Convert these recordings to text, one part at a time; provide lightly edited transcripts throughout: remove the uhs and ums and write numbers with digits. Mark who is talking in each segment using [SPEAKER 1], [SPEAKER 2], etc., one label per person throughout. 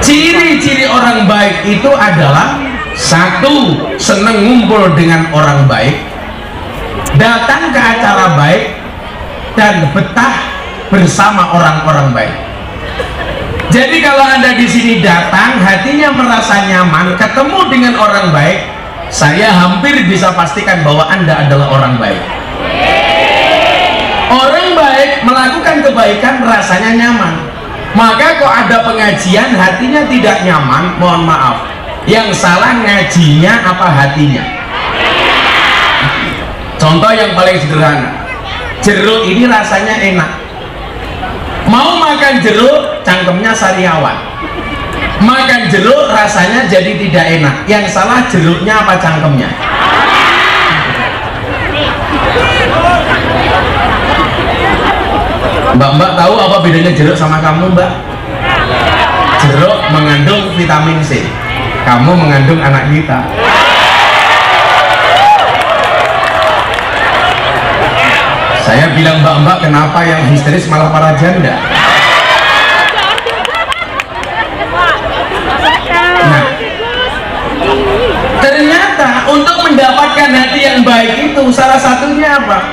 [SPEAKER 1] Ciri-ciri orang baik itu adalah satu, seneng ngumpul dengan orang baik, datang ke acara baik, dan betah bersama orang-orang baik. Jadi kalau Anda di sini datang, hatinya merasa nyaman, ketemu dengan orang baik, saya hampir bisa pastikan bahwa Anda adalah orang baik. Orang baik melakukan kebaikan rasanya nyaman. Maka kok ada pengajian hatinya tidak nyaman, mohon maaf, yang salah ngajinya apa hatinya? Contoh yang paling sederhana, jeruk ini rasanya enak, mau makan jeruk cangkemnya sariawan, makan jeruk rasanya jadi tidak enak. Yang salah jeruknya apa cangkemnya? Mbak tahu apa bedanya jeruk sama kamu, Mbak? Jeruk mengandung vitamin C, kamu mengandung anak kita. Saya bilang, Mbak, kenapa yang histeris malah para janda? Nah, ternyata untuk mendapatkan hati yang baik itu salah satunya apa?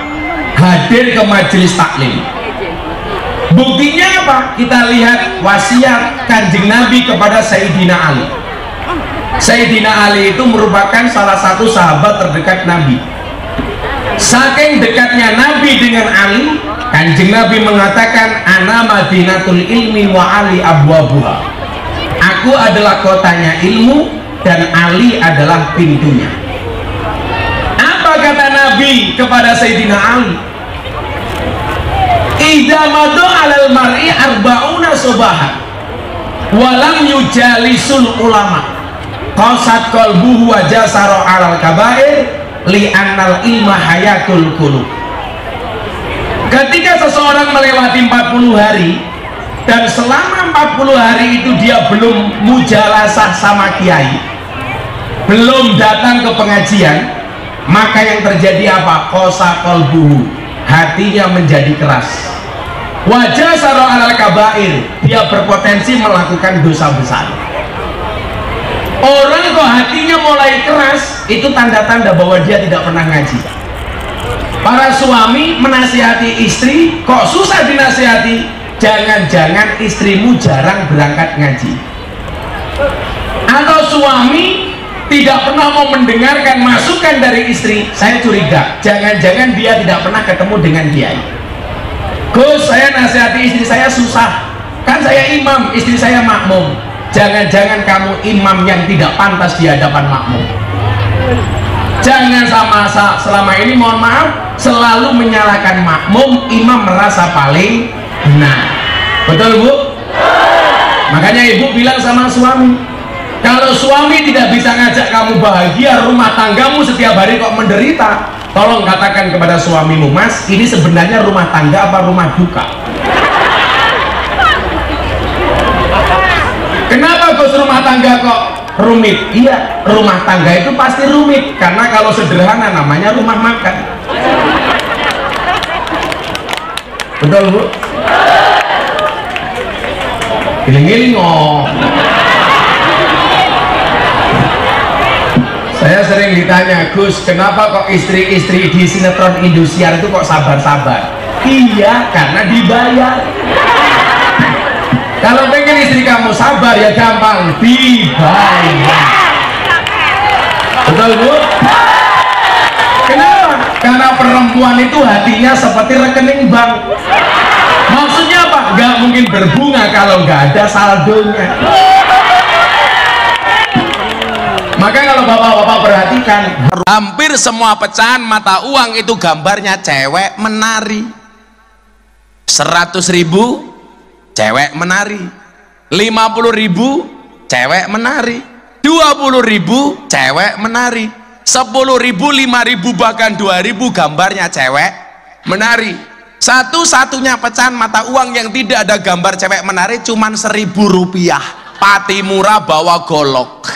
[SPEAKER 1] Hadir ke majelis taklim. Buktinya apa? Kita lihat wasiat Kanjeng Nabi kepada Sayyidina Ali. Sayyidina Ali itu merupakan salah satu sahabat terdekat Nabi. Saking dekatnya Nabi dengan Ali, Kanjeng Nabi mengatakan, ana madinatul ilmi wa Ali abwabuha. Aku adalah kotanya ilmu dan Ali adalah pintunya. Apa kata Nabi kepada Sayyidina Ali? Idza madu alal mar'i arba'una subahan walam yujalisul ulama qasat qalbuhu wa jasara alal kabair li'annal ilma hayatul qulub. Ketika seseorang melewati 40 hari dan selama 40 hari itu dia belum mujalasah sama kiai, belum datang ke pengajian, maka yang terjadi apa? Qasa qalbuhu, hatinya menjadi keras. Wajah saro alal kabair, dia berpotensi melakukan dosa besar. Orang kok hatinya mulai keras, itu tanda-tanda bahwa dia tidak pernah ngaji. Para suami menasihati istri, kok susah dinasihati? Jangan-jangan istrimu jarang berangkat ngaji. Atau suami tidak pernah mau mendengarkan masukan dari istri, saya curiga, jangan-jangan dia tidak pernah ketemu dengan kiai. Gus, saya nasihati istri saya susah, kan saya imam, istri saya makmum. Jangan-jangan kamu imam yang tidak pantas di hadapan makmum. Jangan selama ini, mohon maaf, selalu menyalahkan makmum, imam merasa paling benar. Betul, Bu? Makanya ibu bilang sama suami, kalau suami tidak bisa ngajak kamu bahagia, rumah tanggamu setiap hari kok menderita, tolong katakan kepada suamimu, Mas, ini sebenarnya rumah tangga apa rumah duka? Kenapa Gus rumah tangga kok rumit? Iya, rumah tangga itu pasti rumit, karena kalau sederhana namanya rumah makan. Betul, Bu? Giling-giling oh. Saya sering ditanya, Gus, kenapa kok istri-istri di sinetron Indosiar itu kok sabar-sabar? Iya, karena dibayar. Kalau pengen istri kamu sabar ya gampang, dibayar. Betul, Bu? Kenapa? Karena perempuan itu hatinya seperti rekening bank. Maksudnya apa? Gak mungkin berbunga kalau gak ada saldonya. Maka kalau bapak-bapak perhatikan, hampir semua pecahan mata uang itu gambarnya cewek menari. 100.000 cewek menari, 50.000 cewek menari, 20.000 cewek menari, 10.000, 5.000, bahkan 2.000 gambarnya cewek menari. Satu-satunya pecahan mata uang yang tidak ada gambar cewek menari cuman Rp1.000. Pati murah bawa golok.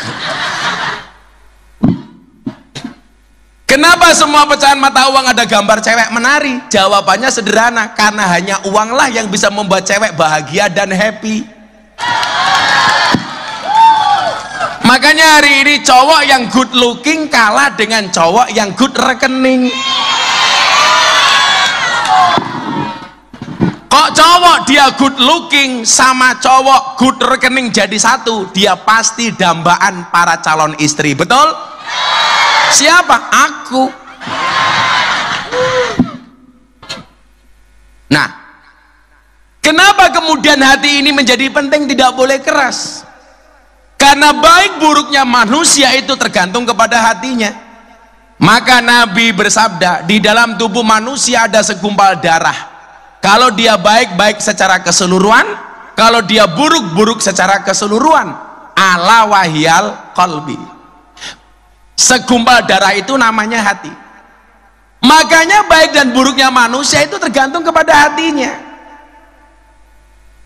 [SPEAKER 1] Kenapa semua pecahan mata uang ada gambar cewek menari? Jawabannya sederhana, karena hanya uanglah yang bisa membuat cewek bahagia dan happy. Makanya hari ini cowok yang good looking kalah dengan cowok yang good rekening. Kok cowok dia good looking sama cowok good rekening jadi satu, dia pasti dambaan para calon istri, betul? Siapa? Aku. Nah, kenapa kemudian hati ini menjadi penting, tidak boleh keras? Karena baik buruknya manusia itu tergantung kepada hatinya. Maka Nabi bersabda, di dalam tubuh manusia ada segumpal darah. Kalau dia baik-baik secara keseluruhan, kalau dia buruk-buruk secara keseluruhan. Ala wahyal qalbi. Segumpal darah itu namanya hati. Makanya baik dan buruknya manusia itu tergantung kepada hatinya.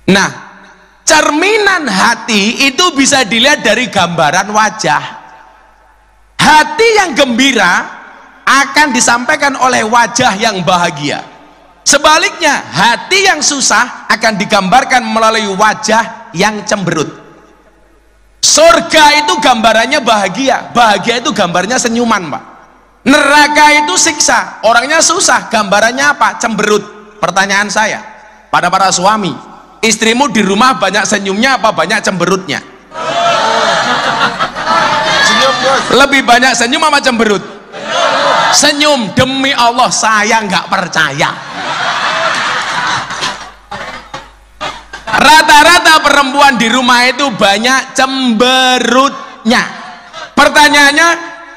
[SPEAKER 1] Nah, cerminan hati itu bisa dilihat dari gambaran wajah. Hati yang gembira akan disampaikan oleh wajah yang bahagia. Sebaliknya, hati yang susah akan digambarkan melalui wajah yang cemberut. Surga itu gambarannya bahagia, bahagia itu gambarnya senyuman, Pak. Neraka itu siksa, orangnya susah, gambarannya apa? Cemberut. Pertanyaan saya pada para suami, istrimu di rumah banyak senyumnya apa banyak cemberutnya? Lebih banyak senyum apa cemberut? Senyum. Demi Allah saya nggak percaya. Rata-rata perempuan di rumah itu banyak cemberutnya. Pertanyaannya,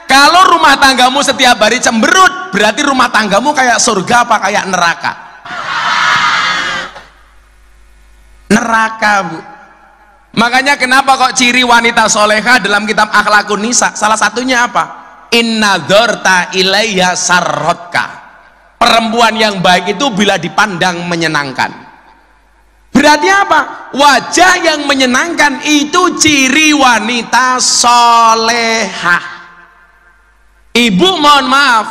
[SPEAKER 1] kalau rumah tanggamu setiap hari cemberut, berarti rumah tanggamu kayak surga apa kayak neraka? Neraka, Bu. Makanya kenapa kok ciri wanita soleha dalam kitab Akhlakun Nisa, salah satunya apa? Inna dzarta ilayya sarrotka. Perempuan yang baik itu bila dipandang menyenangkan. Berarti apa? Wajah yang menyenangkan itu ciri wanita soleha. Ibu mohon maaf,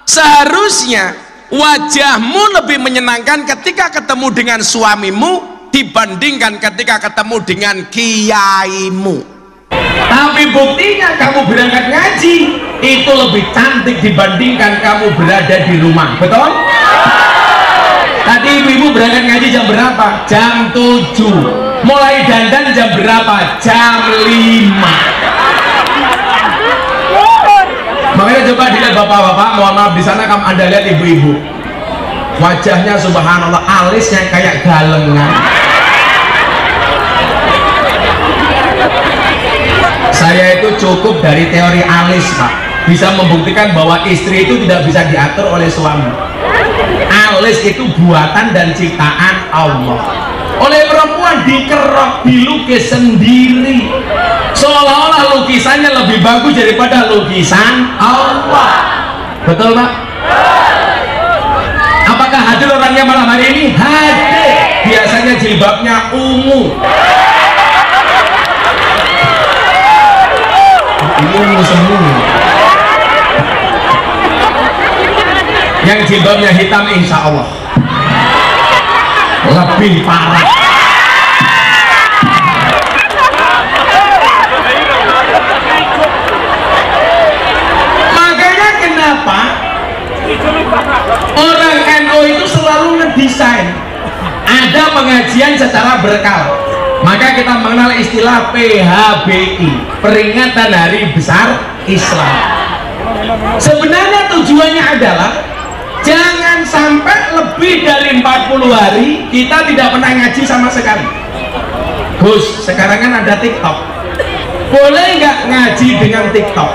[SPEAKER 1] seharusnya wajahmu lebih menyenangkan ketika ketemu dengan suamimu dibandingkan ketika ketemu dengan kiaimu. Tapi buktinya kamu berangkat ngaji itu lebih cantik dibandingkan kamu berada di rumah, betul? Tadi ibu-ibu berangkat ngaji jam berapa? Jam 7. Mulai dandan jam berapa? Jam 5. Makanya coba dilihat bapak-bapak, mohon maaf, di sana kamu Anda lihat ibu-ibu, wajahnya subhanallah, alisnya kayak galengan. Saya itu cukup dari teori alis, Pak, bisa membuktikan bahwa istri itu tidak bisa diatur oleh suami. Alis itu buatan dan ciptaan Allah. Oleh perempuan dikerok, dilukis sendiri, seolah-olah lukisannya lebih bagus daripada lukisan Allah. Betul, Pak? Apakah hadir orangnya malam hari ini? Hadir. Biasanya jilbabnya ungu. Ungu semua. Yang jilbabnya hitam insya Allah lebih parah. Makanya kenapa orang NU itu selalu ngedesain ada pengajian secara berkala. Maka kita mengenal istilah PHBI, peringatan Hari Besar Islam. Sebenarnya tujuannya adalah jangan sampai lebih dari 40 hari kita tidak pernah ngaji sama sekali. Gus, sekarang kan ada TikTok, boleh nggak ngaji dengan TikTok?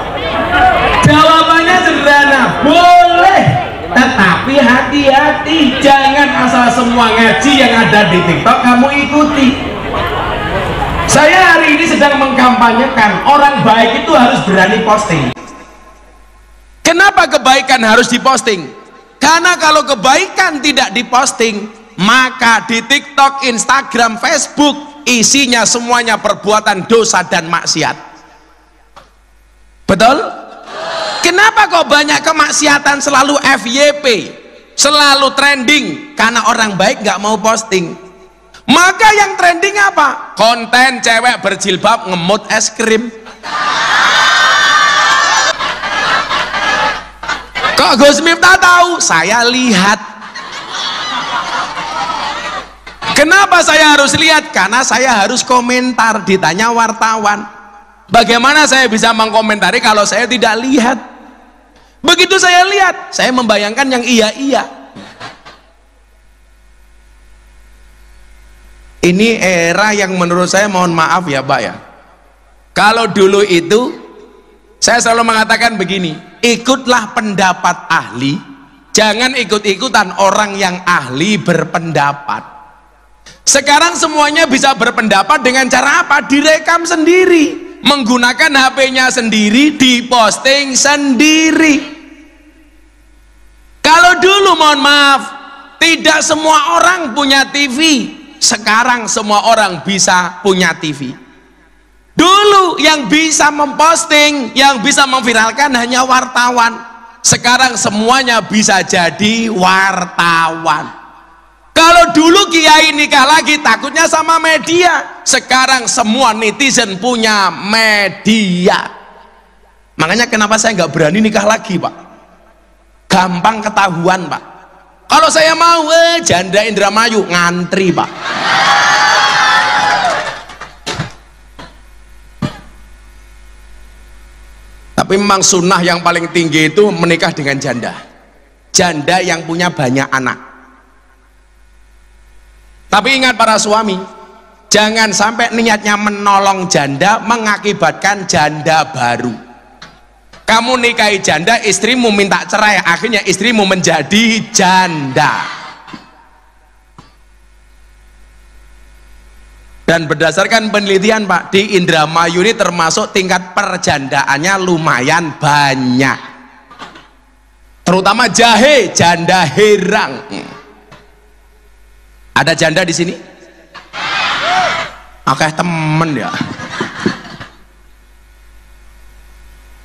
[SPEAKER 1] Jawabannya sederhana, boleh, tetapi hati-hati, jangan asal semua ngaji yang ada di TikTok kamu ikuti. Saya hari ini sedang mengkampanyekan orang baik itu harus berani posting. Kenapa kebaikan harus diposting? Karena kalau kebaikan tidak diposting, maka di TikTok, Instagram, Facebook isinya semuanya perbuatan dosa dan maksiat. Betul? Kenapa kok banyak kemaksiatan selalu FYP, selalu trending? Karena orang baik nggak mau posting. Maka yang trending apa? Konten cewek berjilbab ngemut es krim.
[SPEAKER 2] Kok Gus Miftah tahu? Saya lihat. Kenapa saya harus lihat? Karena saya harus komentar, ditanya wartawan. Bagaimana saya bisa mengkomentari kalau saya tidak lihat? Begitu saya lihat, saya membayangkan yang iya-iya. Ini era yang menurut saya, mohon maaf ya Pak ya, kalau dulu itu saya selalu mengatakan begini, ikutlah pendapat ahli, jangan ikut-ikutan orang yang ahli berpendapat. Sekarang semuanya bisa berpendapat dengan cara apa? Direkam sendiri, menggunakan HP-nya sendiri, diposting sendiri. Kalau dulu, mohon maaf, tidak semua orang punya TV. Sekarang semua orang bisa punya TV. Dulu yang bisa memposting, yang bisa memviralkan hanya wartawan. Sekarang semuanya bisa jadi wartawan. Kalau dulu kiai nikah lagi takutnya sama media, sekarang semua netizen punya media. Makanya kenapa saya nggak berani nikah lagi Pak, gampang ketahuan Pak. Kalau saya mau janda Indramayu ngantri Pak. Tapi memang sunnah yang paling tinggi itu menikah dengan janda, janda yang punya banyak anak. Tapi ingat para suami, jangan sampai niatnya menolong janda mengakibatkan janda baru. Kamu nikahi janda, istrimu minta cerai, akhirnya istrimu menjadi janda. Dan berdasarkan penelitian Pak, di Indramayu ini termasuk tingkat perjandaannya lumayan banyak. Terutama jahe, janda herang. Ada janda di sini? Oke, temen ya.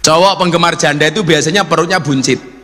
[SPEAKER 2] Cowok penggemar janda itu biasanya perutnya buncit.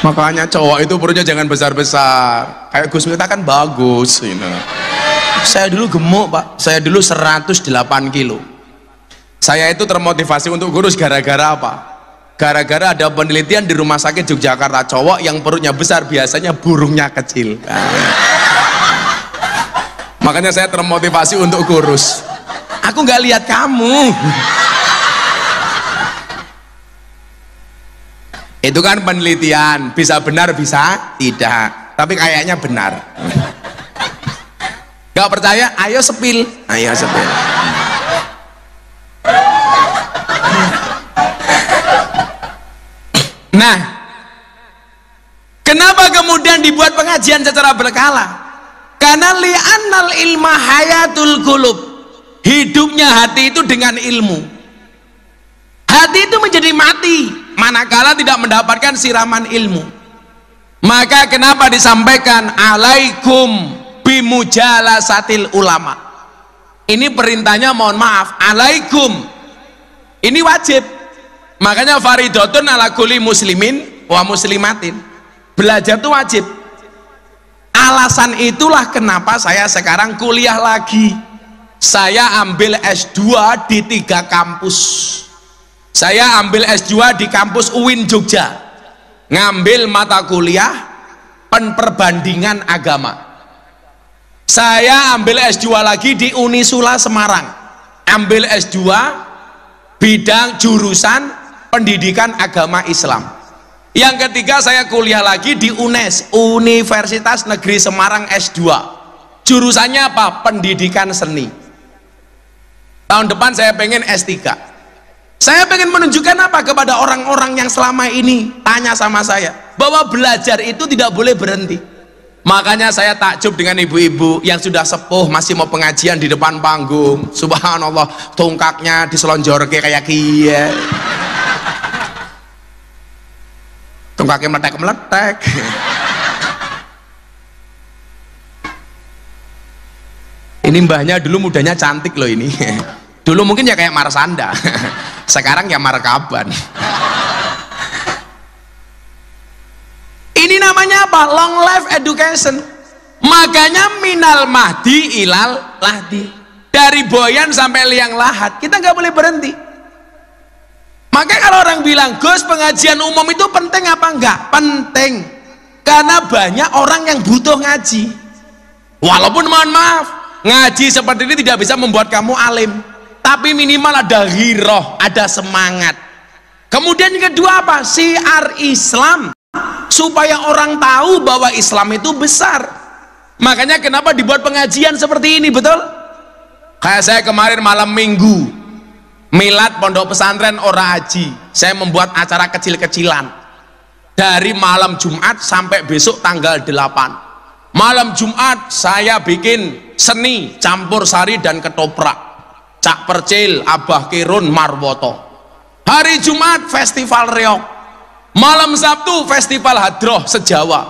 [SPEAKER 2] Makanya cowok itu perutnya jangan besar-besar. Kayak Gus Miftah kan bagus, you know. Saya dulu gemuk Pak, saya dulu 108 kilo. Saya itu termotivasi untuk kurus gara-gara apa? Gara-gara ada penelitian di rumah sakit Yogyakarta, cowok yang perutnya besar biasanya burungnya kecil. Makanya saya termotivasi untuk kurus. Aku nggak lihat kamu. Itu kan penelitian, bisa benar bisa tidak, tapi kayaknya benar. Gak percaya? Ayo sepil, ayo sepil. Nah, kenapa kemudian dibuat pengajian secara berkala? Karena li'annal ilma hayatul qulub, hidupnya hati itu dengan ilmu. Hati itu menjadi mati manakala tidak mendapatkan siraman ilmu. Maka kenapa disampaikan alaikum bimujalasatil ulama? Ini perintahnya, mohon maaf, alaikum. Ini wajib. Makanya faridotun ala kulli muslimin wa muslimatin. Belajar itu wajib. Alasan itulah kenapa saya sekarang kuliah lagi. Saya ambil S2 di 3 kampus. Saya ambil S2 di kampus UIN Jogja, ngambil mata kuliah perbandingan agama. Saya ambil S2 lagi di Unisula Semarang, ambil S2 bidang jurusan pendidikan agama Islam. Yang ketiga saya kuliah lagi di UNES, Universitas Negeri Semarang S2, jurusannya apa? Pendidikan seni. Tahun depan saya pengen S3. Saya pengen menunjukkan apa kepada orang-orang yang selama ini tanya sama saya, bahwa belajar itu tidak boleh berhenti. Makanya saya takjub dengan ibu-ibu yang sudah sepuh masih mau pengajian di depan panggung. Subhanallah, tongkaknya diselonjorke kayak kia. tongkake meletek-meletek. Ini mbahnya dulu mudanya cantik loh ini. Dulu mungkin ya kayak Marsanda. Sekarang ya Markaban. Ini namanya apa? Long life education. Makanya minal mahdi ilal lahdi. Dari boyan sampai liang lahat, kita nggak boleh berhenti. Makanya kalau orang bilang, Gus, pengajian umum itu penting apa enggak? Penting. Karena banyak orang yang butuh ngaji. Walaupun mohon maaf, ngaji seperti ini tidak bisa membuat kamu alim. Tapi minimal ada ghiroh, ada semangat. Kemudian yang kedua apa? Syiar Islam. Supaya orang tahu bahwa Islam itu besar. Makanya kenapa dibuat pengajian seperti ini, betul? Kayak saya kemarin malam minggu milad pondok pesantren Ora Haji, saya membuat acara kecil-kecilan dari malam Jumat sampai besok tanggal 8. Malam Jumat saya bikin seni campur sari dan ketoprak, cak percil, abah kirun, marwoto. Hari Jumat festival reok, malam Sabtu festival hadroh sejawa,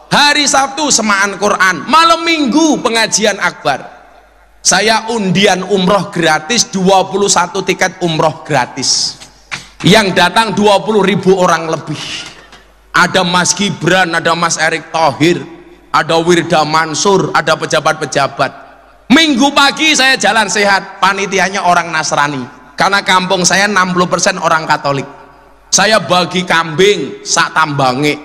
[SPEAKER 2] hari Sabtu semaan Quran, malam Minggu pengajian akbar. Saya undian umroh gratis, 21 tiket umroh gratis, yang datang 20.000 orang lebih. Ada Mas Gibran, ada Mas Erick Thohir, ada Wirda Mansur, ada pejabat-pejabat. Minggu pagi saya jalan sehat, panitianya orang Nasrani, karena kampung saya 60% orang Katolik. Saya bagi kambing sak tambange,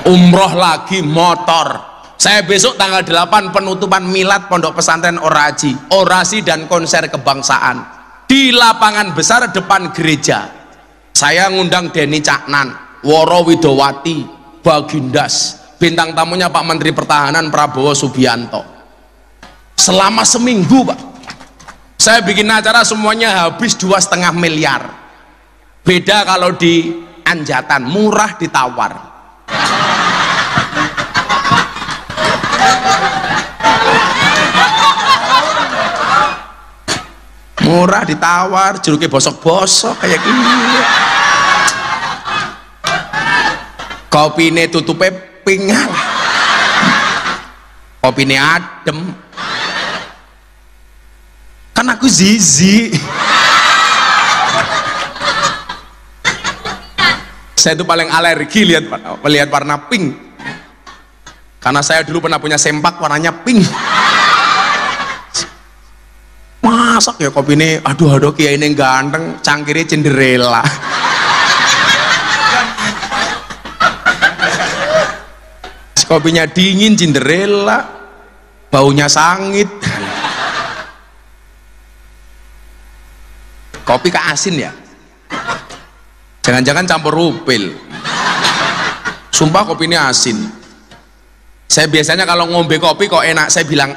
[SPEAKER 2] umroh lagi motor. Saya besok tanggal 8 penutupan milad pondok pesantren Ora Haji, orasi dan konser kebangsaan di lapangan besar depan gereja. Saya ngundang Denny Caknan, Woro Widowati, Bagindas, bintang tamunya Pak Menteri Pertahanan Prabowo Subianto. Selama seminggu Pak, saya bikin acara semuanya habis 2,5 miliar. Beda kalau di Anjatan, murah ditawar. Murah ditawar, jeruknya bosok-bosok kayak gini. Kopine tutupnya pingal, kopine adem. Kan aku zizi. Saya itu paling alergi lihat warna pink, karena saya dulu pernah punya sempak warnanya pink. Masak ya kopi ini, aduh kiai ini ganteng, cangkirnya Cinderella. Kopinya dingin Cinderella, baunya sangit. Kopi keasin ya? Jangan-jangan campur rupil. Sumpah kopi ini asin. Saya biasanya kalau ngombe kopi kok enak, saya bilang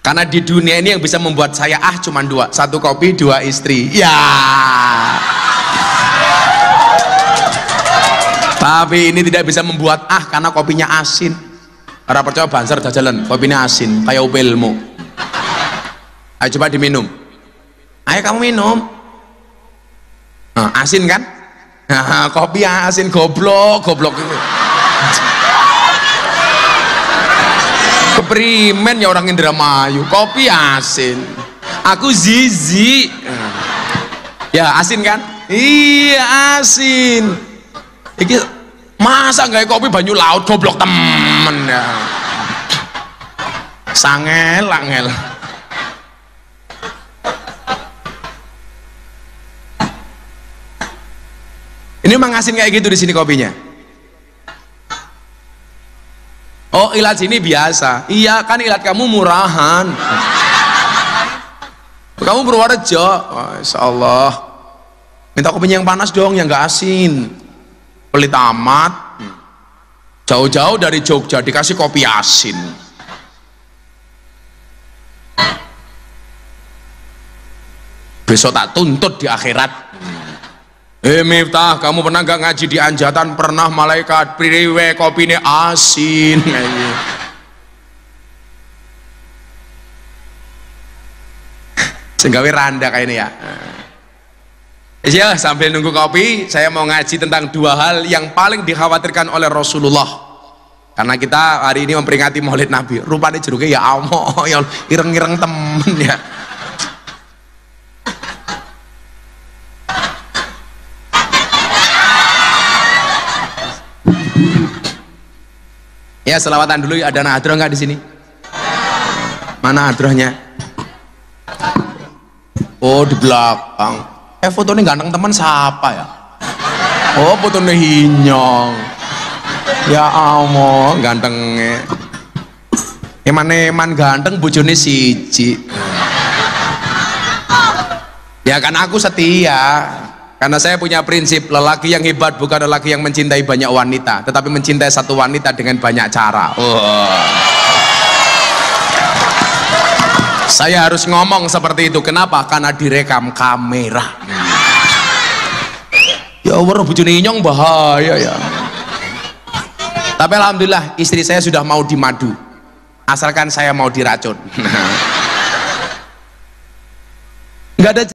[SPEAKER 2] karena di dunia ini yang bisa membuat saya cuma 2, 1 kopi 2 istri ya. Tapi ini tidak bisa membuat karena kopinya asin. Orang percaya banser jalan kopinya asin kayak upilmu. Ayo coba diminum, ayo kamu minum. Asin kan? Kopi asin, goblok itu. Keprimen ya orang Indramayu, kopi asin, aku zizi. Ya asin kan? Iya asin. Iki masa nggak kopi banyu laut, goblok temen ya. Sangel angel. Ini emang asin kayak gitu di sini kopinya. Oh, ilat sini biasa. Iya kan, ilat kamu murahan. Kamu Purworejo. Oh, Insya Allah. Minta kopinya yang panas dong, yang nggak asin. Pelit amat. Jauh-jauh dari Jogja dikasih kopi asin. Besok tak tuntut di akhirat. Miftah, kamu pernah gak ngaji di Anjatan? Pernah. Malaikat priwe kopine asin. Sehingga randa kayak ini ya. Ya, sambil nunggu kopi, saya mau ngaji tentang dua hal yang paling dikhawatirkan oleh Rasulullah. Karena kita hari ini memperingati Maulid Nabi. Rupanya jeruknya ya amo, yang ireng-ireng temen ya. Ya, selawatan dulu. Ada nadroh nggak di sini? Mana nadrohnya? Oh, di belakang. Fotonya ganteng teman siapa ya? Oh, fotonya hinyong. Ya Allah, gantengnya. Eman ganteng, bojone siji. Ya kan aku setia. Karena saya punya prinsip, lelaki yang hebat bukan lelaki yang mencintai banyak wanita, tetapi mencintai satu wanita dengan banyak cara. Saya harus ngomong seperti itu. Kenapa? Karena direkam kamera. Ya Allah, bojone nyong bahaya ya. Tapi alhamdulillah istri saya sudah mau dimadu, asalkan saya mau diracun. Nggak ada